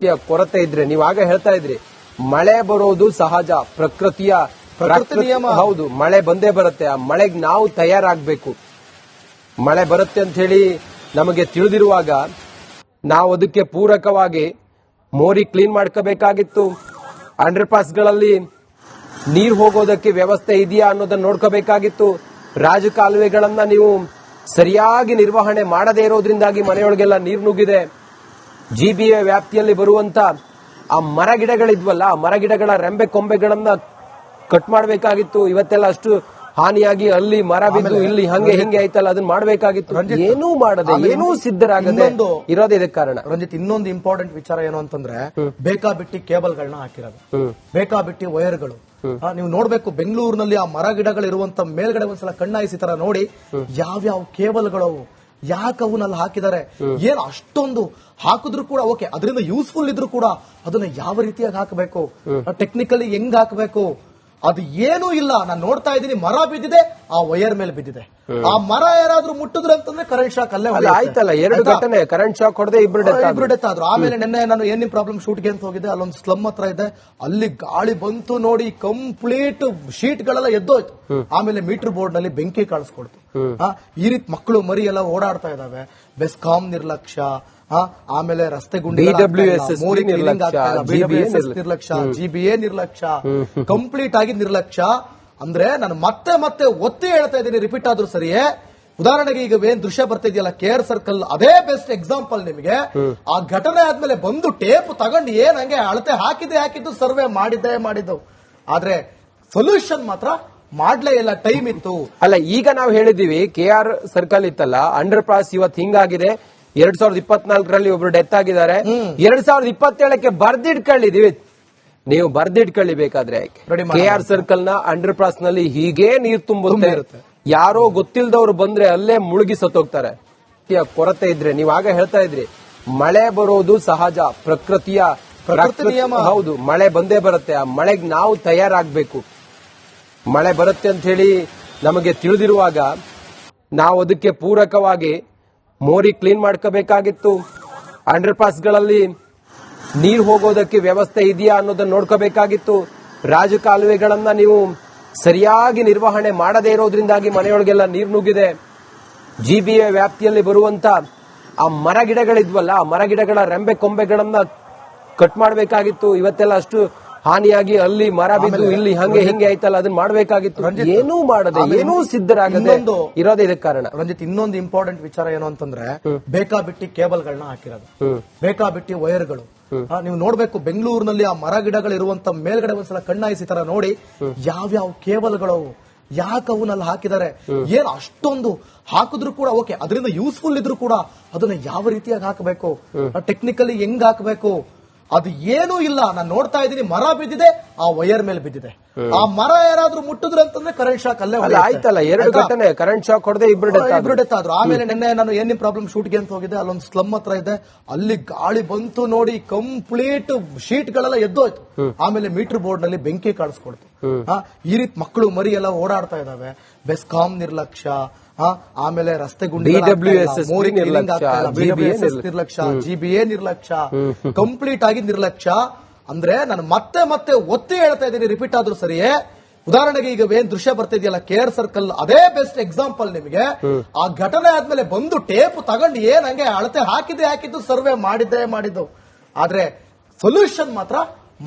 ಕೊರತೆ ಇದ್ರೆ ನೀವಾಗ ಹೇಳ್ತಾ ಇದ್ರಿ ಮಳೆ ಬರೋದು ಸಹಜ, ಪ್ರಕೃತಿಯ ನಿಯಮ. ಹೌದು, ಮಳೆ ಬಂದೇ ಬರುತ್ತೆ. ಆ ಮಳೆಗೆ ನಾವು ತಯಾರಾಗಬೇಕು. ಮಳೆ ಬರುತ್ತೆ ಅಂತ ಹೇಳಿ ನಮಗೆ ತಿಳಿದಿರುವಾಗ ನಾವು ಅದಕ್ಕೆ ಪೂರಕವಾಗಿ ಮೋರಿ ಕ್ಲೀನ್ ಮಾಡ್ಕೋಬೇಕಾಗಿತ್ತು. ಅಂಡರ್ ಪಾಸ್ಗಳಲ್ಲಿ ನೀರು ಹೋಗೋದಕ್ಕೆ ವ್ಯವಸ್ಥೆ ಇದೆಯಾ ಅನ್ನೋದನ್ನ ನೋಡ್ಕೋಬೇಕಾಗಿತ್ತು. ರಾಜಕಾಲುವೆಗಳನ್ನ ನೀವು ಸರಿಯಾಗಿ ನಿರ್ವಹಣೆ ಮಾಡದೇ ಇರೋದ್ರಿಂದಾಗಿ ಮನೆಯೊಳಗೆಲ್ಲ ನೀರು ನುಗ್ಗಿದೆ. ಜಿಬಿಎ ವ್ಯಾಪ್ತಿಯಲ್ಲಿ ಬರುವಂತ ಆ ಮರ ಗಿಡಗಳಿದ್ವಲ್ಲ, ಆ ಮರ ಗಿಡಗಳ ರೆಂಬೆ ಕೊಂಬೆಗಳನ್ನ ಕಟ್ ಮಾಡಬೇಕಾಗಿತ್ತು. ಇವತ್ತೆಲ್ಲ ಅಷ್ಟು ಹಾನಿಯಾಗಿ ಅಲ್ಲಿ ಮರ ಬಿದ್ದು ಇಲ್ಲಿ ಹಂಗೆ ಹಿಂಗೆ ಆಯ್ತಲ್ಲ, ಅದನ್ನ ಮಾಡಬೇಕಾಗಿತ್ತು. ಏನೂ ಮಾಡದೆ, ಏನೂ ಸಿದ್ಧರಾಗದೆ ಇರೋದೇ ಇದಕ್ಕೆ ಕಾರಣ. ರಂಜಿತ್, ಇನ್ನೊಂದು ಇಂಪಾರ್ಟೆಂಟ್ ವಿಚಾರ ಏನು ಅಂತಂದ್ರೆ, ಬೇಕಾಬಿಟ್ಟಿ ಕೇಬಲ್ಗಳನ್ನ ಹಾಕಿರೋದು, ಬೇಕಾಬಿಟ್ಟಿ ವೈರ್ಗಳು. ನೀವು ನೋಡ್ಬೇಕು, ಬೆಂಗಳೂರಿನಲ್ಲಿ ಆ ಮರ ಗಿಡಗಳಿರುವಂತ ಮೇಲ್ಗಡೆ ಒಂದ್ಸಲ ಕಣ್ಣಾಯಿಸಿ ತರ ನೋಡಿ, ಯಾವ್ಯಾವ ಕೇಬಲ್ಗಳವು, ಯಾಕೆ ಅವನ್ನೆಲ್ಲ ಹಾಕಿದ್ದಾರೆ, ಏನ್ ಅಷ್ಟೊಂದು ಹಾಕಿದ್ರು ಕೂಡ ಓಕೆ, ಅದರಿಂದ ಯೂಸ್ಫುಲ್ ಇದ್ರು ಕೂಡ ಅದನ್ನ ಯಾವ ರೀತಿಯಾಗಿ ಹಾಕಬೇಕು, ಟೆಕ್ನಿಕಲಿ ಹೆಂಗ್ ಹಾಕಬೇಕು, ಅದು ಏನೂ ಇಲ್ಲ. ನಾನು ನೋಡ್ತಾ ಇದ್ದೀನಿ, ಮರ ಬಿದ್ದಿದೆ, ಆ ವೈರ್ ಮೇಲೆ ಬಿದ್ದಿದೆ. ಆ ಮರ ಯಾರಾದ್ರೂ ಮುಟ್ಟಿದ್ರು ಅಂತಂದ್ರೆ ಕರೆಂಟ್ ಶಾಕ್ ಅಲ್ಲೇ ಆಯ್ತಲ್ಲ. ಎರಡು ಘಟನೆ ಕರೆಂಟ್ ಶಾಕ್ ಹೊಡೆದೇ ಇಬ್ರು ಡೆತ್ ಆದ್ರು. ಆಮೇಲೆ ನಿನ್ನೆ ನಾನು ಏನ್ ಪ್ರಾಬ್ಲಮ್ ಶೂಟ್ಗೆ ಅಂತ ಹೋಗಿದ್ದೆ, ಅಲ್ಲೊಂದು ಸ್ಲಮ್ ಹತ್ರ ಇದೆ, ಅಲ್ಲಿ ಗಾಳಿ ಬಂತು ನೋಡಿ, ಕಂಪ್ಲೀಟ್ ಶೀಟ್ ಗಳೆಲ್ಲ ಎದ್ದೋಯ್ತು. ಆಮೇಲೆ ಮೀಟರ್ ಬೋರ್ಡ್ ನಲ್ಲಿ ಬೆಂಕಿ ಕಾಣಿಸ್ಕೊಡ್ತು. ಈ ರೀತಿ ಮಕ್ಕಳು ಮರಿ ಎಲ್ಲ ಓಡಾಡ್ತಾ ಇದಾವೆ. ಬೆಸ್ಕಾಂ ನಿರ್ಲಕ್ಷ್ಯ, ಆಮೇಲೆ ರಸ್ತೆ ಗುಂಡಿ ನಿರ್ಲಕ್ಷ್ಯ, ಜಿಬಿಎ ನಿರ್ಲಕ್ಷ್ಯ, ಕಂಪ್ಲೀಟ್ ಆಗಿ ನಿರ್ಲಕ್ಷ್ಯ. ಅಂದ್ರೆ ನಾನು ಮತ್ತೆ ಮತ್ತೆ ಒತ್ತಿ ಹೇಳ್ತಾ ಇದ್ದೀನಿ, ರಿಪೀಟ್ ಆದ್ರೂ ಸರಿಯೇ. ಉದಾಹರಣೆಗೆ ಈಗ ಏನ್ ದೃಶ್ಯ ಬರ್ತಾ ಇದೆಯಲ್ಲ, ಕೇರ್ ಸರ್ಕಲ್, ಅದೇ ಬೆಸ್ಟ್ ಎಕ್ಸಾಂಪಲ್ ನಿಮಗೆ. ಆ ಘಟನೆ ಆದ್ಮೇಲೆ ಬಂದು ಟೇಪ್ ತಗೊಂಡು ಏನ್ ಹಂಗೆ ಅಳತೆ ಹಾಕಿದ್ದು ಸರ್ವೆ ಮಾಡಿದ್ದು. ಆದ್ರೆ ಸೊಲ್ಯೂಷನ್ ಮಾತ್ರ ಮಾಡ್ಲೇ ಇಲ್ಲ, ಟೈಮ್ ಇತ್ತು. ಅಲ್ಲ, ಈಗ ನಾವು ಹೇಳಿದೀವಿ KR ಸರ್ಕಲ್ ಇತ್ತಲ್ಲ, ಅಂಡರ್ ಪಾಸ್ ಇವತ್ತು ಹಿಂಗಾಗಿದೆ. 2024ರಲ್ಲಿ ಒಬ್ರು ಡೆತ್ ಆಗಿದ್ದಾರೆ. 2027ಕ್ಕೆ ಬರ್ದಿಟ್ಕೊಳ್ಳಿದೀವಿ. ನೀವು ಬರ್ದಿಟ್ಕೊಳ್ಳಿ ಬೇಕಾದ್ರೆ. KR ಸರ್ಕಲ್ ನ ಅಂಡರ್ ಪಾಸ್ ನಲ್ಲಿ ಹೀಗೆ ನೀರು ತುಂಬುತ್ತೆ. ಯಾರೋ ಗೊತ್ತಿಲ್ಲದವ್ರು ಬಂದ್ರೆ ಅಲ್ಲೇ ಮುಳುಗಿ ಸತ್ತೋಗ್ತಾರೆ. ಕೊರತೆ ಇದ್ರೆ ನೀವಾಗ ಹೇಳ್ತಾ ಇದ್ರಿ ಮಳೆ ಬರೋದು ಸಹಜ, ಪ್ರಕೃತಿಯ ನಿಯಮ. ಹೌದು, ಮಳೆ ಬಂದೇ ಬರುತ್ತೆ. ಆ ಮಳೆಗೆ ನಾವು ತಯಾರಾಗಬೇಕು. ಮಳೆ ಬರುತ್ತೆ ಅಂತ ಹೇಳಿ ನಮಗೆ ತಿಳಿದಿರುವಾಗ ನಾವು ಅದಕ್ಕೆ ಪೂರಕವಾಗಿ ಮೋರಿ ಕ್ಲೀನ್ ಮಾಡ್ಕೋಬೇಕಾಗಿತ್ತು. ಅಂಡರ್ ಪಾಸ್ಗಳಲ್ಲಿ ನೀರು ಹೋಗೋದಕ್ಕೆ ವ್ಯವಸ್ಥೆ ಇದೆಯಾ ಅನ್ನೋದನ್ನ ನೋಡ್ಕೋಬೇಕಾಗಿತ್ತು. ರಾಜಕಾಲುವೆಗಳನ್ನ ನೀವು ಸರಿಯಾಗಿ ನಿರ್ವಹಣೆ ಮಾಡದೇ ಇರೋದ್ರಿಂದಾಗಿ ಮನೆಯೊಳಗೆಲ್ಲ ನೀರು ನುಗ್ಗಿದೆ. ಜಿಬಿಎ ವ್ಯಾಪ್ತಿಯಲ್ಲಿ ಬರುವಂತ ಆ ಮರ ಗಿಡಗಳಿದ್ವಲ್ಲ, ಆ ಮರ ಗಿಡಗಳ ರೆಂಬೆ ಕೊಂಬೆಗಳನ್ನ ಕಟ್ ಮಾಡಬೇಕಾಗಿತ್ತು. ಇವತ್ತೆಲ್ಲ ಅಷ್ಟು ಹಾನಿಯಾಗಿ ಅಲ್ಲಿ ಮರ ಬಿದ್ದು ಇಲ್ಲಿ ಹಂಗೆ ಹಿಂಗೆ ಆಯ್ತಲ್ಲ, ಅದನ್ನ ಮಾಡಬೇಕಾಗಿತ್ತು. ಏನೂ ಮಾಡದೆ, ಏನೂ ಸಿದ್ಧರಾಗದೆ ಇರೋದೇ ಇದಕ್ಕೆ ಕಾರಣ. ರಂಜಿತ್, ಇನ್ನೊಂದು ಇಂಪಾರ್ಟೆಂಟ್ ವಿಚಾರ ಏನು ಅಂತಂದ್ರೆ, ಬೇಕಾಬಿಟ್ಟಿ ಕೇಬಲ್ಗಳನ್ನ ಹಾಕಿರೋದು, ಬೇಕಾಬಿಟ್ಟಿ ವೈರ್ಗಳು. ನೀವು ನೋಡ್ಬೇಕು, ಬೆಂಗಳೂರಿನಲ್ಲಿ ಆ ಮರ ಗಿಡಗಳಿರುವಂತ ಮೇಲ್ಗಡೆ ಒಂದ್ಸಲ ಕಣ್ಣಾಯಿಸಿ ತರ ನೋಡಿ, ಯಾವ್ಯಾವ ಕೇಬಲ್ಗಳವು, ಯಾಕೆ ಅವನ್ನೆಲ್ಲ ಹಾಕಿದ್ದಾರೆ, ಏನ್ ಅಷ್ಟೊಂದು ಹಾಕಿದ್ರು ಕೂಡ ಓಕೆ, ಅದರಿಂದ ಯೂಸ್ಫುಲ್ ಇದ್ರು ಕೂಡ ಅದನ್ನ ಯಾವ ರೀತಿಯಾಗಿ ಹಾಕಬೇಕು, ಟೆಕ್ನಿಕಲಿ ಹೆಂಗ್ ಹಾಕಬೇಕು, ಅದು ಏನೂ ಇಲ್ಲ. ನಾನು ನೋಡ್ತಾ ಇದ್ದೀನಿ, ಮರ ಬಿದ್ದಿದೆ, ಆ ವೈರ್ ಮೇಲೆ ಬಿದ್ದಿದೆ. ಆ ಮರ ಯಾರಾದ್ರೂ ಮುಟ್ಟಿದ್ರು ಅಂತಂದ್ರೆ ಕರೆಂಟ್ ಶಾಕ್ ಅಲ್ಲೇ ಆಯ್ತಲ್ಲ. ಎರಡು ಘಟನೆ ಕರೆಂಟ್ ಶಾಕ್ ಹೊಡೆದೇ ಇಬ್ರು ಡೆತ್ ಆದ್ರು. ಆಮೇಲೆ ನಿನ್ನೆ ನಾನು ಏನ್ ಪ್ರಾಬ್ಲಮ್ ಶೂಟ್ಗೆ ಅಂತ ಹೋಗಿದ್ದೆ, ಅಲ್ಲೊಂದು ಸ್ಲಮ್ ಹತ್ರ ಇದೆ, ಅಲ್ಲಿ ಗಾಳಿ ಬಂತು ನೋಡಿ, ಕಂಪ್ಲೀಟ್ ಶೀಟ್ ಗಳೆಲ್ಲ ಎದ್ದೋಯ್ತು. ಆಮೇಲೆ ಮೀಟರ್ ಬೋರ್ಡ್ ನಲ್ಲಿ ಬೆಂಕಿ ಕಾಣಿಸ್ಕೊಡ್ತು. ಈ ರೀತಿ ಮಕ್ಕಳು ಮರಿ ಎಲ್ಲ ಓಡಾಡ್ತಾ ಇದಾವೆ. ಬೆಸ್ಕಾಂ ನಿರ್ಲಕ್ಷ್ಯ, ಆಮೇಲೆ ರಸ್ತೆ ಗುಂಡಿ ನಿರ್ಲಕ್ಷ್ಯ, ಜಿಬಿಎ ನಿರ್ಲಕ್ಷ್ಯ, ಕಂಪ್ಲೀಟ್ ಆಗಿ ನಿರ್ಲಕ್ಷ್ಯ. ಅಂದ್ರೆ ನಾನು ಮತ್ತೆ ಮತ್ತೆ ಒತ್ತಿ ಹೇಳ್ತಾ ಇದ್ದೀನಿ, ರಿಪೀಟ್ ಆದ್ರೂ ಸರಿಯೇ. ಉದಾಹರಣೆಗೆ ಈಗ ಏನ್ ದೃಶ್ಯ ಬರ್ತಾ ಇದೆಯಲ್ಲ, KR ಸರ್ಕಲ್, ಅದೇ ಬೆಸ್ಟ್ ಎಕ್ಸಾಂಪಲ್ ನಿಮಗೆ. ಆ ಘಟನೆ ಆದ್ಮೇಲೆ ಬಂದು ಟೇಪ್ ತಗೊಂಡು ಏನ್ ಹಂಗೆ ಅಳತೆ ಹಾಕಿದ್ದು ಸರ್ವೆ ಮಾಡಿದ್ದು. ಆದ್ರೆ ಸೊಲ್ಯೂಷನ್ ಮಾತ್ರ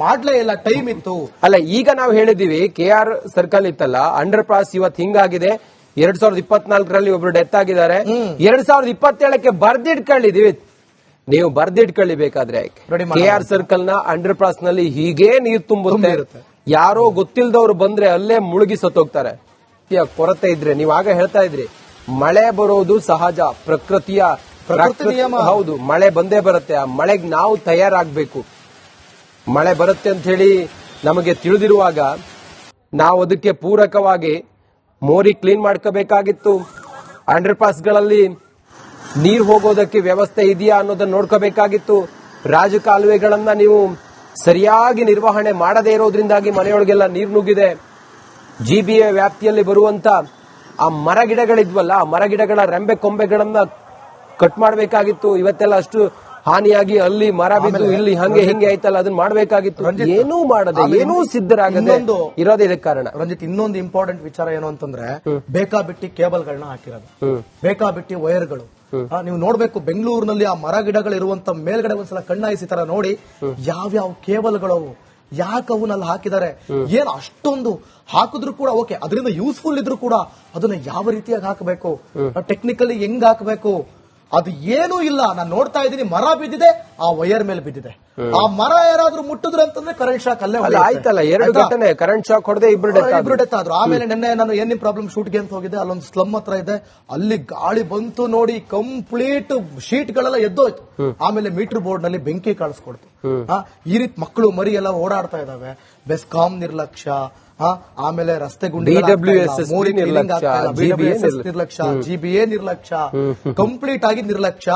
ಮಾಡ್ಲೇ ಇಲ್ಲ, ಟೈಮ್ ಇತ್ತು. ಅಲ್ಲ, ಈಗ ನಾವು ಹೇಳಿದೀವಿ KR ಸರ್ಕಲ್ ಇತ್ತಲ್ಲ, ಅಂಡರ್ ಪಾಸ್ ಇವತ್ತು ಹಿಂಗಾಗಿದೆ. 2024ರಲ್ಲಿ ಒಬ್ರು ಡೆತ್ ಆಗಿದ್ದಾರೆ. 2027ಕ್ಕೆ ಬರ್ದಿಟ್ಕೊಳ್ಳಿದೀವಿ. ನೀವು ಬರ್ದಿಟ್ಕೊಳ್ಳಿ ಬೇಕಾದ್ರೆ. KR ಸರ್ಕಲ್ ನ ಅಂಡರ್ ಪಾಸ್ ನಲ್ಲಿ ಹೀಗೆ ನೀರು ತುಂಬುತ್ತೆ. ಯಾರೋ ಗೊತ್ತಿಲ್ಲದವ್ರು ಬಂದ್ರೆ ಅಲ್ಲೇ ಮುಳುಗಿ ಸತ್ತೋಗ್ತಾರೆ. ಕೊರತೆ ಇದ್ರೆ ನೀವಾಗ ಹೇಳ್ತಾ ಇದ್ರಿ ಮಳೆ ಬರೋದು ಸಹಜ, ಪ್ರಕೃತಿಯ ನಿಯಮ. ಹೌದು, ಮಳೆ ಬಂದೇ ಬರುತ್ತೆ. ಆ ಮಳೆಗೆ ನಾವು ತಯಾರಾಗಬೇಕು. ಮಳೆ ಬರುತ್ತೆ ಅಂತ ಹೇಳಿ ನಮಗೆ ತಿಳಿದಿರುವಾಗ ನಾವು ಅದಕ್ಕೆ ಪೂರಕವಾಗಿ ಮೋರಿ ಕ್ಲೀನ್ ಮಾಡ್ಕೋಬೇಕಾಗಿತ್ತು. ಅಂಡರ್ ಪಾಸ್ಗಳಲ್ಲಿ ನೀರು ಹೋಗೋದಕ್ಕೆ ವ್ಯವಸ್ಥೆ ಇದೆಯಾ ಅನ್ನೋದನ್ನ ನೋಡ್ಕೋಬೇಕಾಗಿತ್ತು. ರಾಜಕಾಲುವೆಗಳನ್ನ ನೀವು ಸರಿಯಾಗಿ ನಿರ್ವಹಣೆ ಮಾಡದೇ ಇರೋದ್ರಿಂದಾಗಿ ಮನೆಯೊಳಗೆಲ್ಲ ನೀರು ನುಗ್ಗಿದೆ. ಜಿಬಿಎ ವ್ಯಾಪ್ತಿಯಲ್ಲಿ ಬರುವಂತ ಆ ಮರ ಗಿಡಗಳಿದ್ವಲ್ಲ, ಆ ಮರ ಗಿಡಗಳ ರೆಂಬೆ ಕೊಂಬೆಗಳನ್ನ ಕಟ್ ಮಾಡಬೇಕಾಗಿತ್ತು. ಇವತ್ತೆಲ್ಲ ಅಷ್ಟು ಹಾನಿಯಾಗಿ ಅಲ್ಲಿ ಮರ ಬಿದ್ದು ಇಲ್ಲಿ ಹಂಗೆ ಹಿಂಗೆ ಆಯ್ತಲ್ಲ ಅದನ್ನ ಮಾಡ್ಬೇಕಾಗಿತ್ತು. ಏನೂ ಮಾಡದೆ ಏನೂ ಸಿದ್ಧರಾಗದೆ ಇರೋದೇ ಇದಕ್ಕೆ ಕಾರಣ. ರಂಜಿತ್, ಇನ್ನೊಂದು ಇಂಪಾರ್ಟೆಂಟ್ ವಿಚಾರ ಏನು ಅಂತಂದ್ರೆ ಬೇಕಾಬಿಟ್ಟಿ ಕೇಬಲ್ಗಳನ್ನ ಹಾಕಿರೋದು, ಬೇಕಾಬಿಟ್ಟಿ ವೈರ್ಗಳು. ನೀವು ನೋಡ್ಬೇಕು ಬೆಂಗಳೂರಿನಲ್ಲಿ ಆ ಮರ ಗಿಡಗಳು ಇರುವಂತ ಮೇಲ್ಗಡೆ ಒಂದ್ಸಲ ಕಣ್ಣಾಯಿಸಿ ತರ ನೋಡಿ ಯಾವ್ಯಾವ ಕೇಬಲ್ಗಳು ಯಾಕೆ ಅವನ್ನೆಲ್ಲ ಹಾಕಿದ್ದಾರೆ. ಏನ್ ಅಷ್ಟೊಂದು ಹಾಕಿದ್ರು ಕೂಡ ಓಕೆ, ಅದರಿಂದ ಯೂಸ್ಫುಲ್ ಇದ್ರು ಕೂಡ ಅದನ್ನ ಯಾವ ರೀತಿಯಾಗಿ ಹಾಕಬೇಕು, ಟೆಕ್ನಿಕಲಿ ಹೆಂಗ್ ಹಾಕಬೇಕು, ಅದು ಏನೂ ಇಲ್ಲ. ನಾನು ನೋಡ್ತಾ ಇದ್ದೀನಿ, ಮರ ಬಿದ್ದಿದೆ, ಆ ವೈರ್ ಮೇಲೆ ಬಿದ್ದಿದೆ. ಆ ಮರ ಯಾರಾದ್ರೂ ಮುಟ್ಟಿದ್ರು ಅಂತಂದ್ರೆ ಕರೆಂಟ್ ಶಾಕ್ ಅಲ್ಲೇ ಆಯ್ತಲ್ಲ. 2 ಘಟನೆ ಕರೆಂಟ್ ಶಾಕ್ ಹೊಡೆದೆ ಇಬ್ರು ಡೆತ್ ಆದ್ರು. ಆಮೇಲೆ ನಿನ್ನೆ ನಾನು ಏನ್ ಪ್ರಾಬ್ಲಮ್ ಶೂಟ್ಗೆ ಅಂತ ಹೋಗಿದ್ದೆ, ಅಲ್ಲೊಂದು ಸ್ಲಮ್ ಹತ್ರ ಇದೆ, ಅಲ್ಲಿ ಗಾಳಿ ಬಂತು ನೋಡಿ, ಕಂಪ್ಲೀಟ್ ಶೀಟ್ ಗಳೆಲ್ಲ ಎದ್ದೋಯ್ತು. ಆಮೇಲೆ ಮೀಟರ್ ಬೋರ್ಡ್ ನಲ್ಲಿ ಬೆಂಕಿ ಕಾಣಿಸ್ಕೊಡ್ತು. ಈ ರೀತಿ ಮಕ್ಕಳು ಮರಿ ಎಲ್ಲ ಓಡಾಡ್ತಾ ಇದಾವೆ. ಬೆಸ್ಕಾಂ ನಿರ್ಲಕ್ಷ್ಯ, ಆಮೇಲೆ ರಸ್ತೆ ಗುಂಡಿ ನಿರ್ಲಕ್ಷ್ಯ, ಜಿಬಿಎ ನಿರ್ಲಕ್ಷ್ಯ, ಕಂಪ್ಲೀಟ್ ಆಗಿ ನಿರ್ಲಕ್ಷ್ಯ.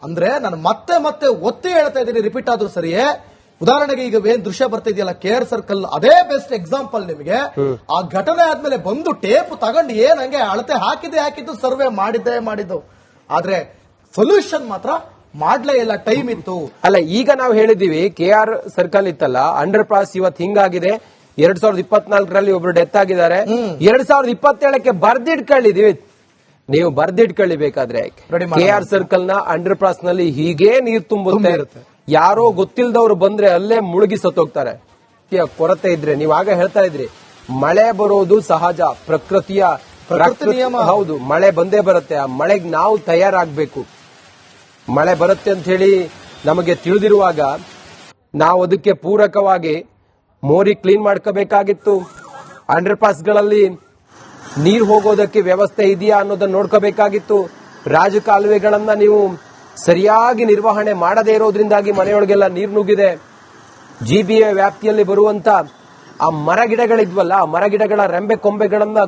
ಅಂದ್ರೆ ನಾನು ಮತ್ತೆ ಮತ್ತೆ ಒತ್ತಿ ಹೇಳ್ತಾ ಇದ್ದೀನಿ, ರಿಪೀಟ್ ಆದ್ರೂ ಸರಿಯೇ. ಉದಾಹರಣೆಗೆ ಈಗ ಏನ್ ದೃಶ್ಯ ಬರ್ತಿದೆಯಲ್ಲ ಕೇರ್ ಸರ್ಕಲ್, ಅದೇ ಬೆಸ್ಟ್ ಎಕ್ಸಾಂಪಲ್ ನಿಮಗೆ. ಆ ಘಟನೆ ಆದ್ಮೇಲೆ ಬಂದು ಟೇಪ್ ತಗೊಂಡು ಏನ್ ಹಂಗೆ ಅಳತೆ ಹಾಕಿದ್ದು ಸರ್ವೆ ಮಾಡಿದ್ದು, ಆದ್ರೆ ಸೊಲ್ಯೂಷನ್ ಮಾತ್ರ ಮಾಡ್ಲೇ ಇಲ್ಲ. ಟೈಮ್ ಇತ್ತು ಅಲ್ಲ. ಈಗ ನಾವು ಹೇಳಿದೀವಿ KR ಸರ್ಕಲ್ ಇತ್ತಲ್ಲ, ಅಂಡರ್ ಪಾಸ್ ಇವತ್ತು ಹಿಂಗಾಗಿದೆ. 2024ರಲ್ಲಿ ಒಬ್ರು ಡೆತ್ ಆಗಿದ್ದಾರೆ. 2027ಕ್ಕೆ ಬರ್ದಿಟ್ಕೊಳ್ಳಿದೀವಿ. ನೀವು ಬರ್ದಿಟ್ಕೊಳ್ಳಿ ಬೇಕಾದ್ರೆ. KR ಸರ್ಕಲ್ ನ ಅಂಡರ್ ಪಾಸ್ ನಲ್ಲಿ ಹೀಗೆ ನೀರು ತುಂಬುತ್ತೆ. ಯಾರೋ ಗೊತ್ತಿಲ್ಲದವ್ರು ಬಂದ್ರೆ ಅಲ್ಲೇ ಮುಳುಗಿ ಸತ್ತೋಗ್ತಾರೆ. ಕೊರತೆ ಇದ್ರೆ ನೀವು ಆಗ ಹೇಳ್ತಾ ಇದ್ರಿ, ಮಳೆ ಬರೋದು ಸಹಜ, ಪ್ರಕೃತಿಯ ನಿಯಮ. ಹೌದು, ಮಳೆ ಬಂದೇ ಬರುತ್ತೆ. ಆ ಮಳೆಗೆ ನಾವು ತಯಾರಾಗಬೇಕು. ಮಳೆ ಬರುತ್ತೆ ಅಂತ ಹೇಳಿ ನಮಗೆ ತಿಳಿದಿರುವಾಗ ನಾವು ಅದಕ್ಕೆ ಪೂರಕವಾಗಿ ಮೋರಿ ಕ್ಲೀನ್ ಮಾಡ್ಕೋಬೇಕಾಗಿತ್ತು. ಅಂಡರ್ ಪಾಸ್ಗಳಲ್ಲಿ ನೀರು ಹೋಗೋದಕ್ಕೆ ವ್ಯವಸ್ಥೆ ಇದೆಯಾ ಅನ್ನೋದನ್ನ ನೋಡ್ಕೋಬೇಕಾಗಿತ್ತು. ರಾಜಕಾಲುವೆಗಳನ್ನ ನೀವು ಸರಿಯಾಗಿ ನಿರ್ವಹಣೆ ಮಾಡದೇ ಇರೋದ್ರಿಂದಾಗಿ ಮನೆಯೊಳಗೆಲ್ಲ ನೀರು ನುಗ್ಗಿದೆ. GBA ವ್ಯಾಪ್ತಿಯಲ್ಲಿ ಬರುವಂತ ಆ ಮರ ಗಿಡಗಳಿದ್ವಲ್ಲ, ಆ ಮರ ಗಿಡಗಳ ರೆಂಬೆ ಕೊಂಬೆಗಳನ್ನ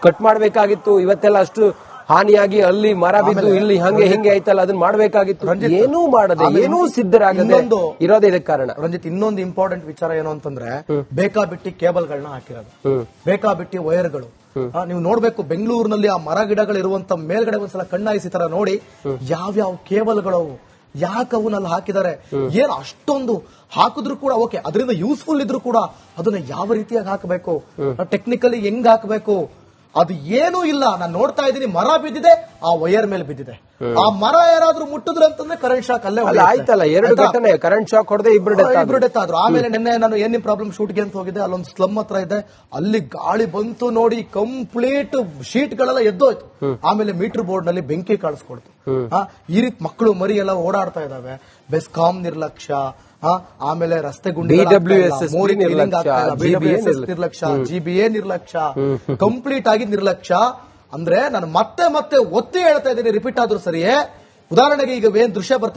ಕಟ್ ಮಾಡಬೇಕಾಗಿತ್ತು. ಇವತ್ತೆಲ್ಲ ಅಷ್ಟು ಹಾನಿಯಾಗಿ ಅಲ್ಲಿ ಮರ ಬಿದ್ದು ಇಲ್ಲಿ ಹಂಗೆ ಹಿಂಗೆ ಆಯ್ತಲ್ಲ ಅದನ್ನ ಮಾಡ್ಬೇಕಾಗಿತ್ತು. ಏನೂ ಮಾಡದೆ ಏನೂ ಸಿದ್ಧರಾಗದೆ ಇರೋದೇ ಇದಕ್ಕೆ ಕಾರಣ. ರಂಜಿತ್, ಇನ್ನೊಂದು ಇಂಪಾರ್ಟೆಂಟ್ ವಿಚಾರ ಏನು ಅಂತಂದ್ರೆ ಬೇಕಾಬಿಟ್ಟಿ ಕೇಬಲ್ಗಳನ್ನ ಹಾಕಿರೋದು, ಬೇಕಾಬಿಟ್ಟಿ ವೈರ್ಗಳು. ನೀವು ನೋಡ್ಬೇಕು ಬೆಂಗಳೂರಿನಲ್ಲಿ ಆ ಮರ ಗಿಡಗಳು ಇರುವಂತ ಮೇಲ್ಗಡೆ ಒಂದ್ಸಲ ಕಣ್ಣಾಯಿಸಿ ತರ ನೋಡಿ ಯಾವ್ಯಾವ ಕೇಬಲ್ಗಳು ಯಾಕೆ ಅವನ್ನೆಲ್ಲ ಹಾಕಿದ್ದಾರೆ. ಏನ್ ಅಷ್ಟೊಂದು ಹಾಕಿದ್ರು ಕೂಡ ಓಕೆ, ಅದರಿಂದ ಯೂಸ್ಫುಲ್ ಇದ್ರು ಕೂಡ ಅದನ್ನ ಯಾವ ರೀತಿಯಾಗಿ ಹಾಕಬೇಕು, ಟೆಕ್ನಿಕಲಿ ಹೆಂಗ್ ಹಾಕಬೇಕು, ಅದು ಏನೂ ಇಲ್ಲ. ನಾನು ನೋಡ್ತಾ ಇದ್ದೀನಿ, ಮರ ಬಿದ್ದಿದೆ, ಆ ವೈರ್ ಮೇಲೆ ಬಿದ್ದಿದೆ. ಆ ಮರ ಯಾರಾದ್ರೂ ಮುಟ್ಟಿದ್ರು ಅಂತಂದ್ರೆ ಕರೆಂಟ್ ಶಾಕ್ ಅಲ್ಲೇ ಆಯ್ತಲ್ಲ. 2 ಘಟನೆ ಕರೆಂಟ್ ಶಾಕ್ ಹೊಡೆದೆ ಇಬ್ರು ಡೆತ್ ಆದ್ರು. ಆಮೇಲೆ ನಿನ್ನೆ ನಾನು ಏನ್ ಪ್ರಾಬ್ಲಮ್ ಶೂಟ್ಗೆ ಅಂತ ಹೋಗಿದ್ದೆ, ಅಲ್ಲೊಂದು ಸ್ಲಮ್ ಹತ್ರ ಇದೆ, ಅಲ್ಲಿ ಗಾಳಿ ಬಂತು ನೋಡಿ, ಕಂಪ್ಲೀಟ್ ಶೀಟ್ ಗಳೆಲ್ಲ ಎದ್ದೋಯ್ತು. ಆಮೇಲೆ ಮೀಟರ್ ಬೋರ್ಡ್ ನಲ್ಲಿ ಬೆಂಕಿ ಕಾಣಿಸ್ಕೊಡ್ತು. ಈ ರೀತಿ ಮಕ್ಕಳು ಮರಿ ಎಲ್ಲ ಓಡಾಡ್ತಾ ಇದಾವೆ. ಬೆಸ್ಕಾಂ ನಿರ್ಲಕ್ಷ್ಯ, ಆಮೇಲೆ ರಸ್ತೆ ಗುಂಡಿ ನಿರ್ಲಕ್ಷ್ಯ, GBA ನಿರ್ಲಕ್ಷ್ಯ, ಕಂಪ್ಲೀಟ್ ಆಗಿ ನಿರ್ಲಕ್ಷ್ಯ. ಅಂದ್ರೆ ನಾನು ಮತ್ತೆ ಮತ್ತೆ ಒತ್ತಿ ಹೇಳ್ತಾ ಇದ್ದೀನಿ, ರಿಪೀಟ್ ಆದ್ರೂ ಸರಿಯೇ. ಉದಾಹರಣೆಗೆ ಈಗ ಏನ್ ದೃಶ್ಯ ಬರ್ತಿದೆ